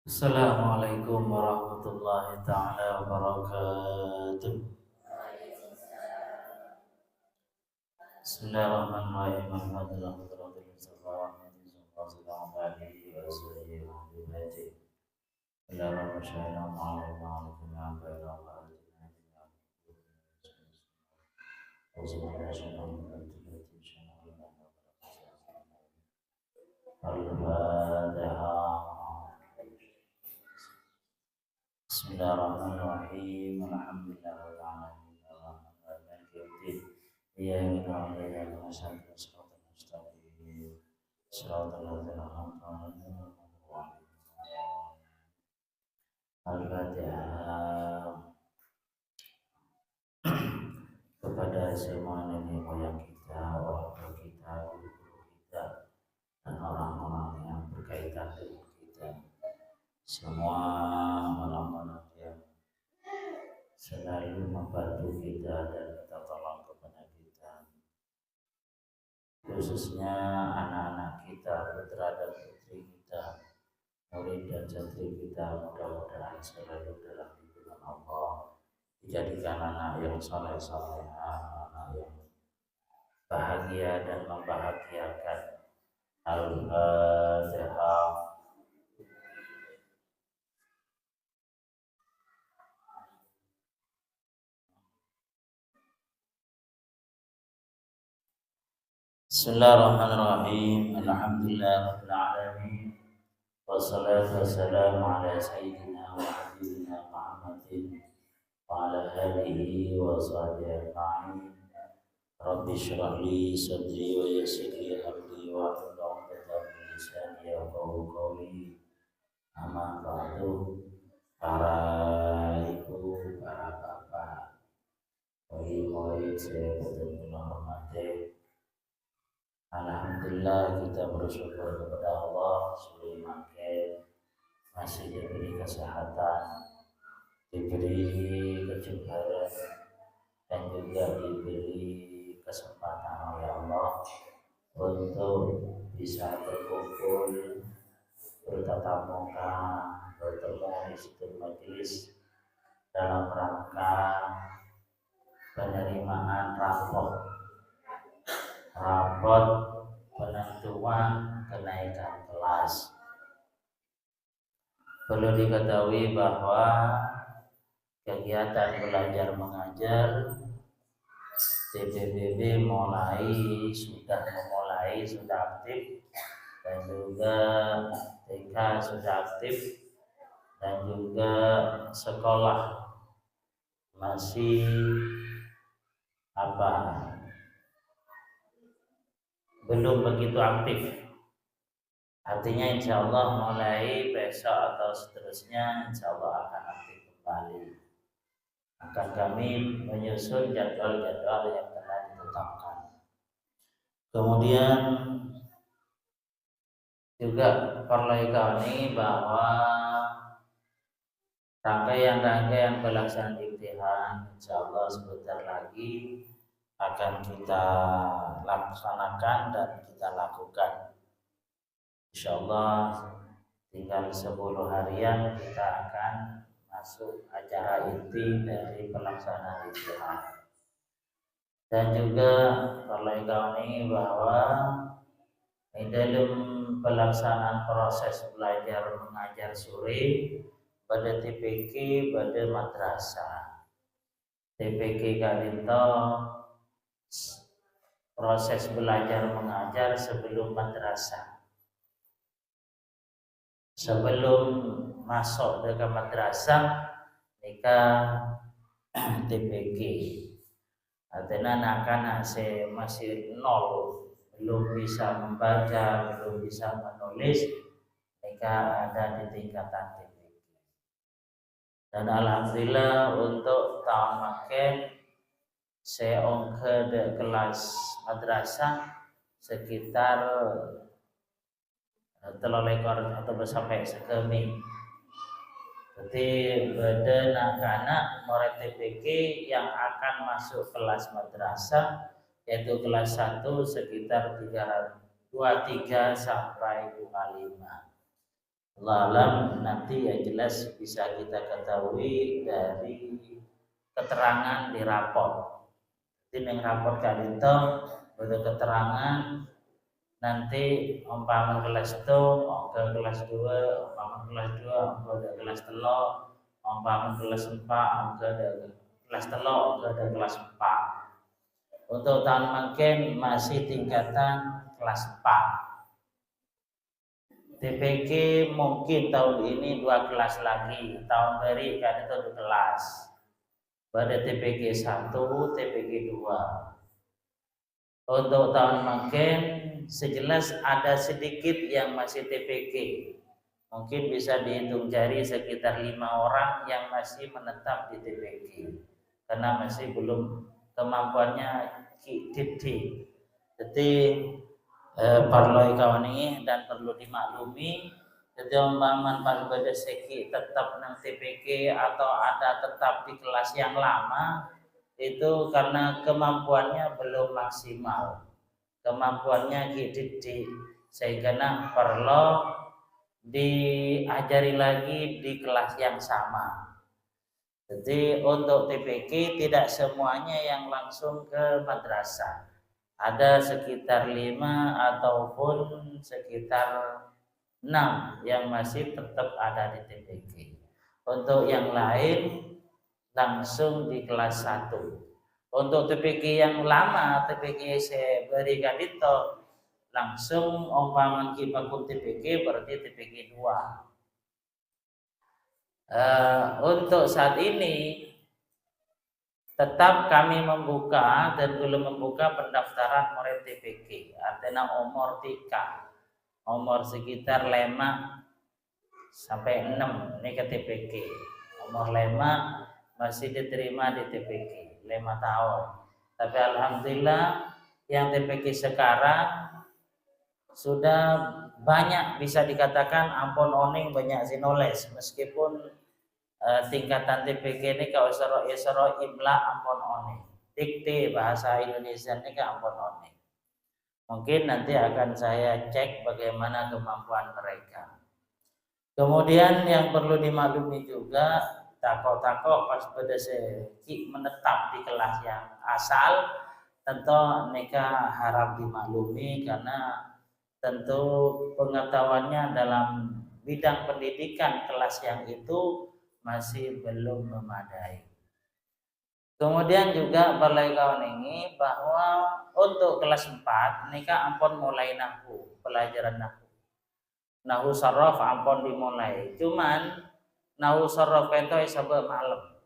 Assalamualaikum warahmatullahi taala wabarakatuh. Bismillahirrahmanirrahim. Alhamdulillah rabbil alamin. Sallallahu alaihi wa sallam wa baiti. Allahumma shalli ala Muhammad wa ala ali Muhammad. Al-Fatihah. Bismillahirrahmanirrahim. Alhamdulillahirabbil alamin. Arrahmanir rahim. Iyyaka na'budu wa iyyaka nasta'in. Shiratal mustaqim. Shiratal ladzina an'amta 'alaihim Al-Fatihah. Kepada semua nenek moyang kita, orang tua kita, guru kita, dan orang-orang yang berkaitan dengan kita, semua orang-orang yang selalu membantu kita dan minta tolong kepada kita, khususnya anak-anak kita, putra dan putri kita, murid dan santri kita, mudah-mudahan selalu dalam lindungan Allah, dijadikan anak yang saleh-salehah, anak yang bahagia dan membahagiakan. Al-Fatihah. Bismillahirrahmanirrahim. Alhamdulillahirabbil alamin. Wassalatu wassalamu ala sayyidina wa habibina Muhammadin wa ala alihi wa sahbihi ajma'in. Rabbi shrah li sadri wa yassir li amri wa hlul 'uqdatam min lisani yafqahu qawli. Amma ba'du. Para ibu, para bapak, murid-murid saya betul-betul hormati. Alhamdulillah kita bersyukur kepada Allah sudah masih diberi kesehatan, diberi kejujuran, dan juga diberi kesempatan oleh Allah untuk bisa berkumpul, bertatap muka, bertemu di situ majelis dalam rangka penerimaan rapot penentuan kenaikan kelas. Perlu diketahui bahwa kegiatan belajar mengajar TPBB sudah aktif, dan juga TK sudah aktif, dan juga sekolah masih belum begitu aktif. Artinya insya Allah mulai besok atau seterusnya insya Allah akan aktif kembali. Akan kami menyusun jadwal-jadwal yang telah ditetapkan. Kemudian juga perlu diketahui bahwa rangkaian pelaksanaan imtihan insya Allah sebentar lagi akan kita laksanakan dan kita lakukan. Insya Allah tinggal 10 harian kita akan masuk acara inti dari pelaksanaan imtihan. Dan juga perlu diketahui bahwa di dalam pelaksanaan proses belajar mengajar sore pada TPK pada madrasah TPK Kalinto, proses belajar mengajar sebelum madrasah, sebelum masuk ke madrasah nikah TPK. Artinya anak-anak masih nol, belum bisa membaca, belum bisa menulis, nikah ada di tingkatan TPK. Dan alhamdulillah untuk tahun makin saya ke kelas madrasah sekitar 3 ekor atau sampai sekemi. Jadi badan anak-anak murid TPK yang akan masuk kelas madrasah yaitu kelas 1 sekitar 23 sampai 25. Allah alam, nanti yang jelas bisa kita ketahui dari keterangan di rapot. Jadi yang rapot kali itu ada keterangan nanti umpama kelas itu ke kelas 2, umpama kelas 2 ke kelas 3, umpama kelas 4 ke kelas 3 ke kelas 4. Untuk tahun makin masih tingkatan kelas 4. TPK mungkin tahun ini 2 kelas lagi, tahun beri kan itu 2 kelas. Pada TPK 1, TPK 2. Untuk tahun makin sejelas ada sedikit yang masih TPK. Mungkin bisa dihitung jari sekitar 5 orang yang masih menetap di TPK. Karena masih belum kemampuannya didik. Jadi perlu kawan ini dan perlu dimaklumi. Jadi umpaman pada segi tetap nang TPK atau ada tetap di kelas yang lama itu karena kemampuannya belum maksimal, kemampuannya didik, sehingga perlu diajari lagi di kelas yang sama. Jadi untuk TPK tidak semuanya yang langsung ke madrasah, ada sekitar 5 ataupun sekitar 6 yang masih tetap ada di TPK. Untuk yang lain langsung di kelas 1. Untuk TPK yang lama, TPK saya berikan itu langsung umpaman kipakun TPK berarti TPK 2. Untuk saat ini tetap kami membuka dan belum membuka pendaftaran murid TPK. Artinya umur 3, umur sekitar 5 sampai 6 ini ke TPK. Umur 5 masih diterima di TPK 5 tahun. Tapi alhamdulillah yang TPK sekarang sudah banyak, bisa dikatakan ampun oning banyak zinoles, meskipun tingkatan TPK ini kalau isro imla ampun oning, dikte bahasa Indonesia ini ke ampun oning. Mungkin nanti akan saya cek bagaimana kemampuan mereka. Kemudian yang perlu dimaklumi juga, takok-takok pas pada seki menetap di kelas yang asal, tentu mereka harap dimaklumi karena tentu pengetahuannya dalam bidang pendidikan kelas yang itu masih belum memadai. Kemudian juga balai kawan ini bahwa untuk kelas 4 mereka ampun mulai nahu, pelajaran nahu. Nahu saraf ampun dimulai. Cuman nahu saraf itu sampai malam.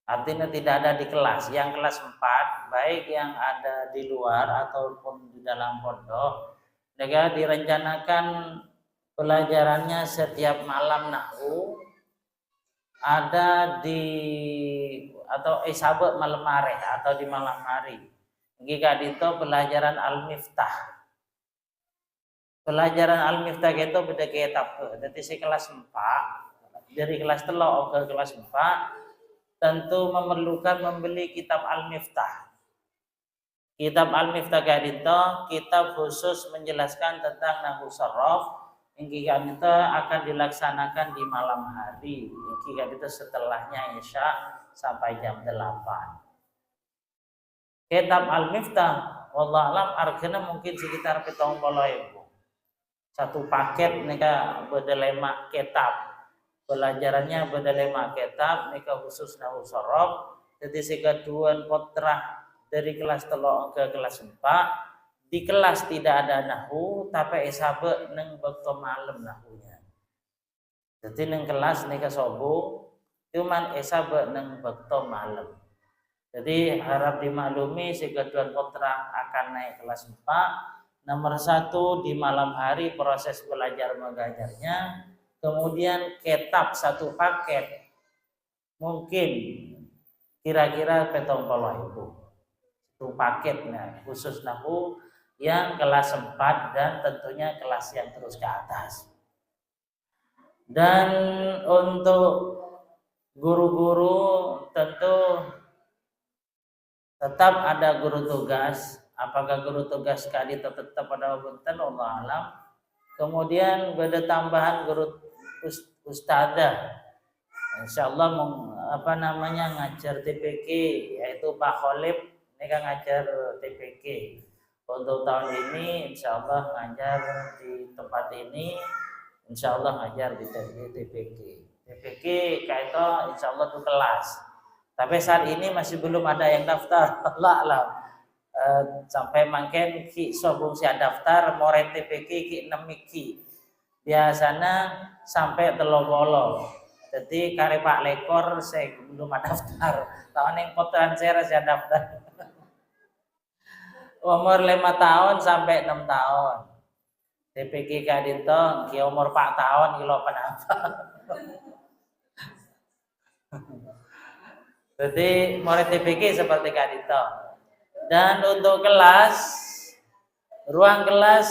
Artinya tidak ada di kelas. Yang kelas 4 baik yang ada di luar ataupun di dalam pondok, mereka direncanakan pelajarannya setiap malam nahu ada di atau sahabat malam hari atau di malam hari. Jika itu pelajaran al-miftah. Pelajaran al-miftah itu beda kitab. Jadi si kelas 4 dari kelas 3 ke kelas 4 tentu memerlukan membeli kitab al-miftah. Kitab al-miftah itu kitab khusus menjelaskan tentang nahwu saraf. Yang itu akan dilaksanakan di malam hari. Yang itu setelahnya Isya sampai jam 8. Kitab al-miftah wallahu alam harganya mungkin sekitar 70.000. Satu paket mereka berdelema kitab, pelajarannya berdelema kitab mereka khusus nahwu saraf. Jadi segaduan potrah dari kelas 3 ke kelas 4 di kelas tidak ada nahwu tapi isabe neng bekto malam nahwunya. Jadi neng kelas mereka sobung cuman isabe neng bekto malam. Jadi harap dimaklumi segaduan potrah akan naik kelas 4. Nomor 1 di malam hari proses belajar mengajarnya, kemudian kitab satu paket mungkin kira-kira 70.000 itu paketnya khusus nahwu yang kelas 4 dan tentunya kelas yang terus ke atas. Dan untuk guru-guru tentu tetap ada guru tugas. Apakah guru tugas kali tetap pada punten Allah alam. Kemudian ada tambahan guru ustadzah. Insyaallah ngajar TPK, yaitu Pak Khalif ini kan ngajar TPK. Untuk tahun ini insyaallah ngajar di tempat ini, insyaallah ngajar di TPK. TPK kayak itu insyaallah tuh kelas. Tapi saat ini masih belum ada yang daftar. Allah alam. Sampai makin ki sobung si daftar more TPK ki 6 ki. Biasanya sampai 30. Jadi kare Pak Lekor saya belum ada daftar. Tahun yang potongan saya daftar. Umur 5 tahun sampai 6 tahun. TPK kadinto ki umur 4 tahun kilo penapa. Jadi murid TPK seperti kadinto. Dan untuk kelas, ruang kelas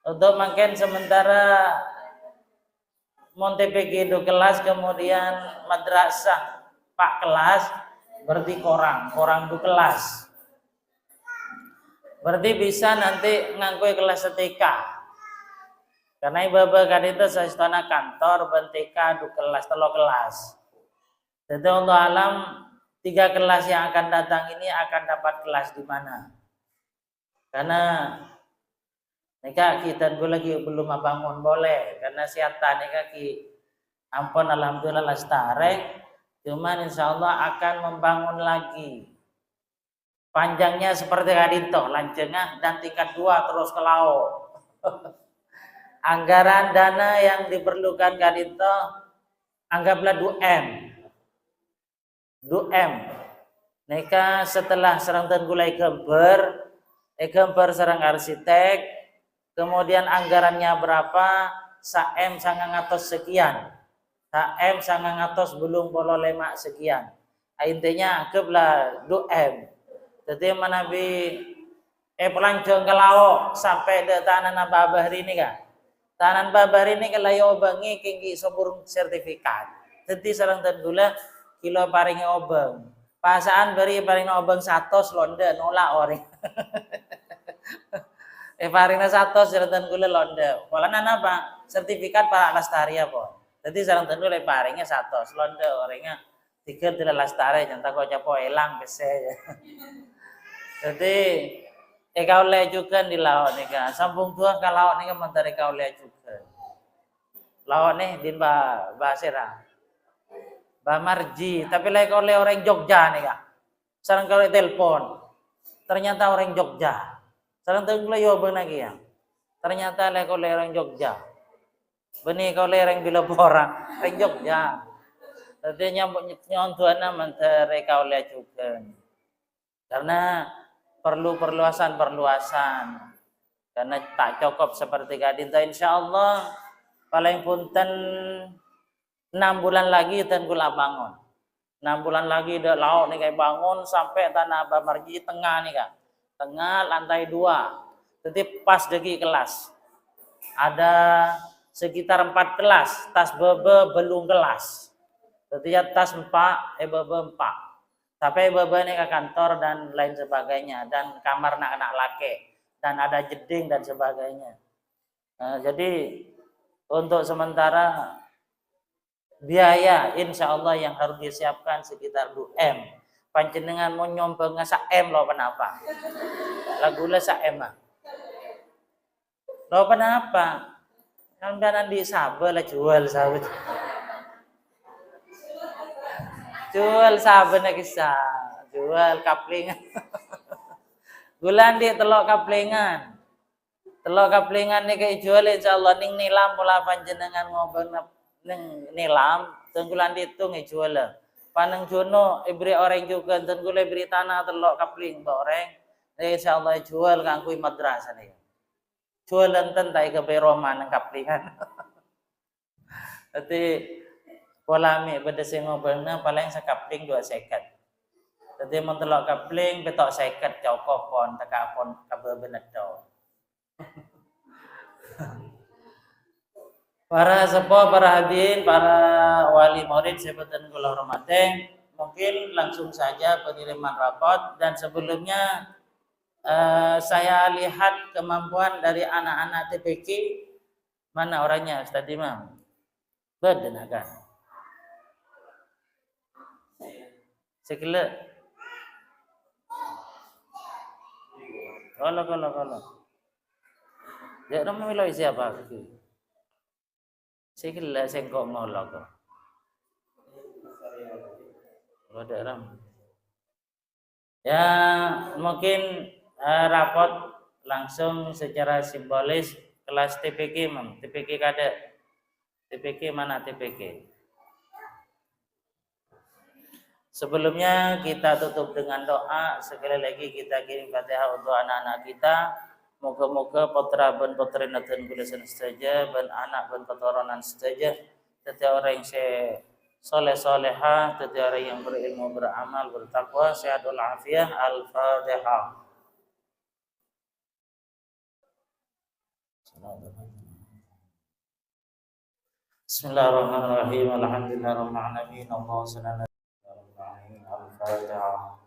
untuk makin sementara mon TPK itu kelas, kemudian madrasah Pak kelas, berarti korang itu kelas. Berarti bisa nanti ngangkui kelas TK. Karena ibu-ibu kadinto saya istana kantor bentika du kelas telo kelas. Jadi untuk alam 3 kelas yang akan datang ini akan dapat kelas di mana? Karena kita lagi belum bangun boleh karena siatan ampun alhamdulillah lestare, cuman insyaallah akan membangun lagi. Panjangnya seperti kadinto, lancengah dan tingkat 2 terus ke laut. Anggaran dana yang diperlukan kadinto anggaplah 2M. 2M. Neka setelah serang tenggulai gambar serang arsitek, kemudian anggarannya berapa? Sa-M sangang atos sekian. Sa-M sangang atos belum polo lemak sekian. Intinya anggaplah 2M. Jadi manabi pelancong ke laut sampai di tanan babah ini kan. Tanan babah ini kelayo bangi kengki sempurna sertifikat. Jadi serang tenggula kilo paringi obeng. Pasaan beri paringi obeng 100 londe nolak orang. Paringi 100 serang tenggula londe. Walan apa? Sertifikat para lestari apa? Jadi serang tenggula paringi 100 londe orangnya 3 tidak lestari jangan kau capo elang bese. Jadi kau lihat juga di laut nih kan. Sambung tua ke laut nih kan mentari kau lihat juga. Laut nih di Basira. Bamarji, tapi lagi oleh orang Jogja nih kak. Sekarang kalau telepon, ternyata orang Jogja. Sekarang tunggu yo lagi ya. Ternyata lagi oleh orang Jogja. Benih kau oleh orang Bilabora, orang Jogja. Jadi nyontuana menteri kau lihat juga. Karena perlu perluasan. Karena tak cukup seperti kadinta, insyaallah paling punten 6 bulan lagi tenggula bangun. 6 bulan lagi udah laut nih kayak bangun sampai tanah Bamarji tengah nih kak. Tengah lantai 2. Jadi pas degi kelas. Ada sekitar 4 kelas. Tas bebe belum kelas. Jadi ya tas 4, bebe 4. Sampai bebe nih ke kantor dan lain sebagainya. Dan kamar anak-anak laki. Dan ada jeding dan sebagainya. Jadi untuk sementara biaya insya Allah yang harus disiapkan sekitar 2M. Panjenengan mau nyombong sa-M lo kenapa? Lagunya sa-M ah. Lo kenapa? Kan di sabar lah jual sawit. Jual sabar nak kisah. Jual kaplingan. Gulan di telok kaplingan. Telok kaplingan ni kayak jual insya Allah ning nilam pula panjenengan ngobong neng nilam tenggulan ditung jual paneng jono ibri orang juga tenggulai beri tanah telok kapling orang insyaallah jual kangkui madrasah nih jual enten tai ke Roma nang kaplingan. Jadi polami beda sing ngobrolna paling sekapling 2 seket. Jadi mentelok kapling betok seket cokopon tekapon kabel benedo. Para sepuh, para hadirin, para wali murid sebutan kula hormati, mungkin langsung saja pengiriman rapot dan sebelumnya Saya lihat kemampuan dari anak-anak TPK. Mana orangnya Ustaz Imam? Berdenakan. Sekele. Kalau. Dia orang memilih siapa? Sekele sengkok ngolok. Ada orang. Ya mungkin rapot langsung secara simbolis kelas TPK, TPK kada. TPK mana TPK? Sebelumnya kita tutup dengan doa. Sekali lagi kita kirim Fatihah untuk anak-anak kita. Moga-moga putra ben putrinaten kulisan saja, ben anak ben keturunan saja. Setiap orang yang soleh-soleha, setiap orang yang berilmu, beramal, bertakwa, sehat walafiat. Al-Fatihah. Bismillahirrahmanirrahim. Alhamdulillahirabbil alamin. Allahumma shalli ala Al-Fatihah.